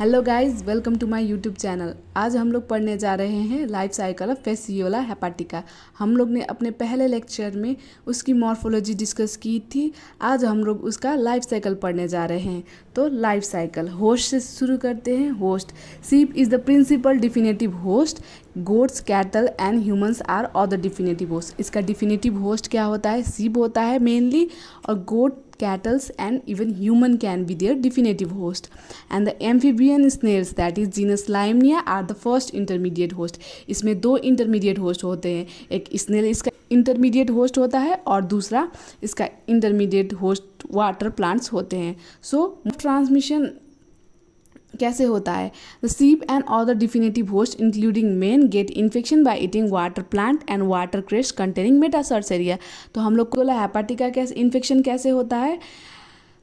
Hello guys, welcome to my YouTube channel. आज हम लोग पढ़ने जा रहे हैं life cycle of Fasciola hepatica. हम लोग ने अपने पहले लेक्चर में उसकी मॉर्फोलॉजी डिस्कस की थी। आज हम लोग उसका लाइफ साइकिल पढ़ने जा रहे हैं। तो लाइफ साइकिल होस्ट से शुरू करते हैं। Host sheep is the principal definitive host. Goats, cattle and humans are other definitive host. इसका डिफिनेटिव होस्ट क्या होता है? शीप होता है मेनली, और गोट, cattles and even human can be their definitive host. And the amphibian snails that is genus Limnaea are the first intermediate host. इसमें दो intermediate host होते हैं, एक snail इसका intermediate host होता है और दूसरा इसका intermediate host water plants होते हैं। So transmission कैसे होता है? The sheep and other definitive host including man get infection by eating water plant and water cress containing metacercaria. तो हम लोग को हेपाटिका कैसे इन्फेक्शन कैसे होता है?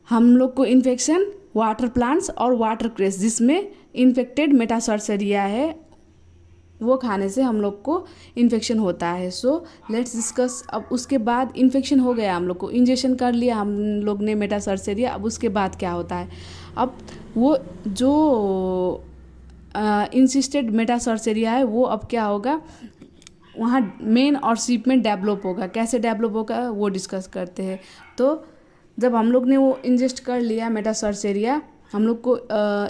हम लोग को इन्फेक्शन वाटर प्लांट्स और वाटर क्रेस्ट जिसमें इन्फेक्टेड मेटासर्सेरिया है वो खाने से हम लोग को इन्फेक्शन होता है। So let's discuss. अब उसके बाद इन्फेक्शन हो गया, हम लोग को इंजेक्शन कर लिया हम लोग ने मेटासर्सेरिया। अब उसके बाद क्या होता है? अब वो जो इंसिस्टेड मेटासर्सेरिया है वो अब क्या होगा, वहाँ मेन और शीप में डेवलप होगा। कैसे डेवलप होगा वो डिस्कस करते हैं। तो जब हम लोग ने वो इंजेस्ट कर लिया मेटासर्सेरिया, हम लोग को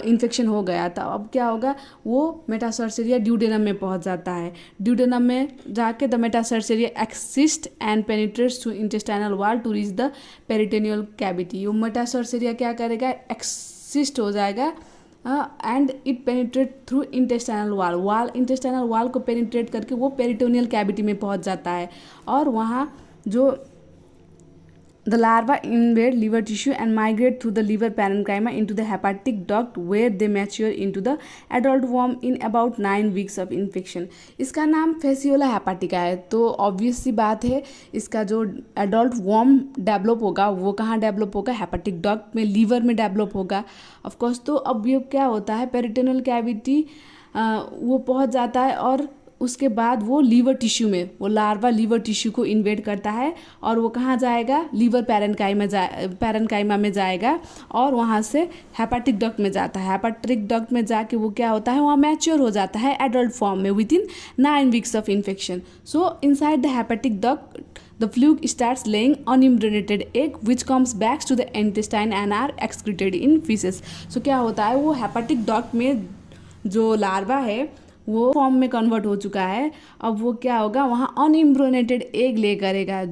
इन्फेक्शन हो गया था। अब क्या होगा, वो मेटासर्सेरिया ड्यूडेनम में पहुंच जाता है। ड्यूडेनम में जाके the metacercaria excyst and penetrates through intestinal wall to reach the peritoneal cavity. वो मेटासर्सेरिया क्या करेगा, एक्सिस्ट हो जाएगा and it penetrate through intestinal wall intestinal wall को पेनिट्रेट करके वो पेरिटोनियल कैविटी में पहुंच जाता है। और वहाँ जो The larva invade liver tissue and migrate through the liver parenchyma into the hepatic duct where they mature into the adult worm in about 9 weeks of infection. इसका नाम फेसियोला हेपाटिका है। तो ऑब्वियस सी बात है, इसका जो एडल्ट वर्म डेवलप होगा वो कहाँ डेवलप होगा? हेपाटिक डक्ट में, लीवर में डेवलप होगा ऑफकोर्स। तो अब ये क्या होता है, पेरिटोनियल कैविटी वो पहुँच जाता है और उसके बाद वो लीवर टिश्यू में, वो लार्वा लीवर टिश्यू को इन्वेड करता है और वो कहाँ जाएगा? लीवर पैरेन्काइमा में जाएगा और वहाँ से हेपाटिक डक्ट में जाता है। हेपाटिक डक्ट में जाके वो क्या होता है, वहाँ मैच्योर हो जाता है एडल्ट फॉर्म में with in 9 weeks of infection. So inside the hepatic duct the fluke starts laying unimbrinated egg which comes back to the intestine and are excreted in feces. So क्या होता है, वो hepatic duct में जो larva है वो form में convert हो चुका है। अब वो क्या होगा, वहाँ अनइम्ब्रोनेटेड एग ले करेगा।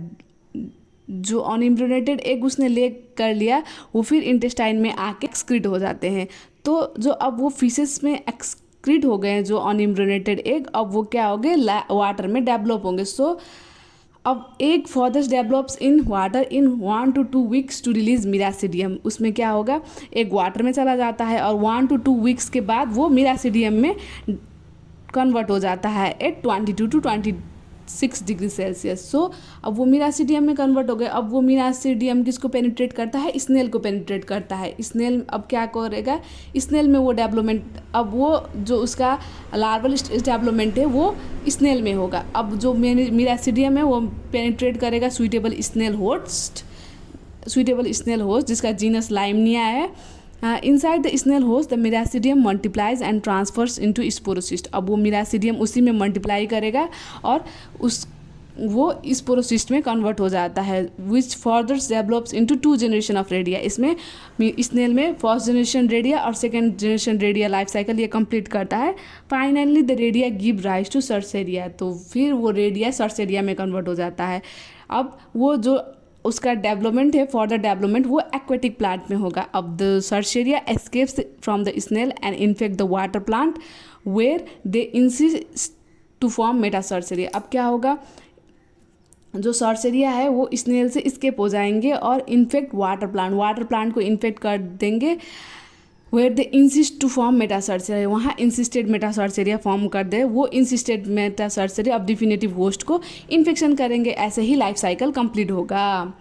जो अनइम्ब्रोनेटेड एग उसने ले कर लिया वो फिर इंटेस्टाइन में आके एक्सक्रीट हो जाते हैं। तो जो अब वो फीसेस में एक्सक्रीट हो गए हैं जो अनइम्ब्रोनेटेड एग, अब वो क्या होंगे, वाटर में डेवलप होंगे। सो अब egg further develops in water in 1 to 2 weeks to release miracidium. उसमें क्या होगा, एग वाटर में चला जाता है और 1 to 2 weeks के बाद वो मिरासिडियम में कन्वर्ट हो जाता है एट 22 to 26 डिग्री सेल्सियस। सो अब वो मिरासिडियम में कन्वर्ट हो गए। अब वो मिरासिडियम किसको पेनिट्रेट करता है? स्नेल को पेनिट्रेट करता है। स्नेल अब क्या करेगा, स्नेल में वो डेवलपमेंट, अब वो जो उसका लार्वल डेवलपमेंट है वो स्नेल में होगा। अब जो मिरासिडियम है वो पेनिट्रेट करेगा सुइटेबल स्नेल होस्ट जिसका जीनस लाइमनिया है। Inside the snail host the miracidium multiplies and transfers into sporocyst. अब वो मिरासिडियम उसी में मल्टीप्लाई करेगा और वो स्पोरोसिस्ट में कन्वर्ट हो जाता है which further develops into 2 generation of redia. इसमें स्नेल में फर्स्ट जनरेशन रेडिया और second generation redia life cycle ये कंप्लीट करता है। Finally the redia give rise to cercaria. तो फिर वो रेडिया सर्सेरिया में कन्वर्ट हो जाता है। अब वो जो उसका डेवलपमेंट है, फर्दर डेवलपमेंट वो एक्वेटिक प्लांट में होगा। अब the cercaria escapes from the snail and infect the water plant where they encyst to form metacercaria. अब क्या होगा, जो सर्सेरिया है वो स्नेल से स्केप हो जाएंगे और इन्फेक्ट वाटर प्लांट को इन्फेक्ट कर देंगे where they encyst to form metacercaria. वहाँ इंसिस्टेड मेटासर्सेरिया फॉर्म कर दे। वो इंसिस्टेड मेटासर्सेरिया अब डिफिनेटिव होस्ट को इन्फेक्शन करेंगे। ऐसे ही लाइफ साइकिल कंप्लीट होगा।